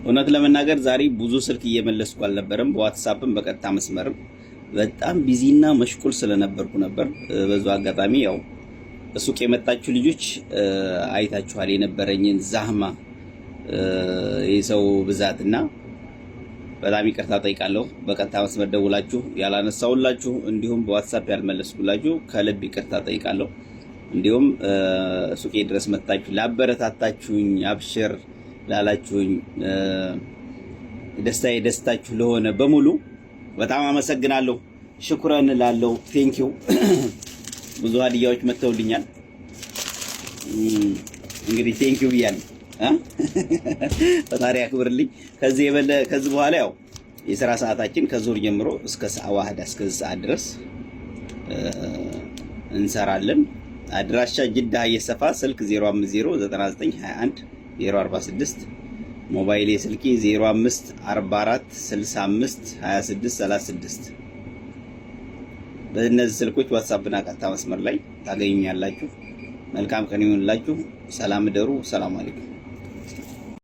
እውነት ለመናገር ዛሬ ብዙ ስልክ እየመለስኩ አልነበረም። በዋትስአፕም በቀጥታ መስመርም በጣም ቢዚና መሽቁል ስለነበርኩ ነበር። በዛው አጋጣሚ ያው ሱቅ የመጣችሁ ልጆች አይታችኋል የነበረኝን ዛህማ የሰው ብዛትና በጣም ይቅርታ ጠይቃለሁ። በቀጥታ መስመር ደውላችሁ ያላነሳውላችሁ እንዲሁም በዋትስአፕ ያልመለስኩላችሁ ከልብ ይቅርታ ጠይቃለሁ። እንዲሁም ሱቄ ድረስ መጣችሁ ላበረታታችሁኝ፣ አብሽር ላላችሁኝ፣ ደስታችሁ ለሆነ በሙሉ በጣም አመሰግናለሁ። ሽኩረን ላለው ቴንኪው። ብዙ ሀዲያዎች መተውልኛል። እንግዲህ ቴንኪው ብያለሁ። ፈጣሪ ያክብርልኝ። ከዚህ በኋላ ያው የሥራ ሰዓታችን ከዙር ጀምሮ እስከ ሰዓት ዋህዳ እስከ ሰዓት ድረስ እንሰራለን። አድራሻ ጅዳ የሰፋ ስልክ 0509921 ሞባይል ስልኪ 0544652636 በእነዚህ ስልኮች ዋትስአፕና ቀጥታ መስመር ላይ ታገኙኛላችሁ። መልካም ቀን ይሁንላችሁ። ሰላም ደሩ። ሰላም አለይኩም።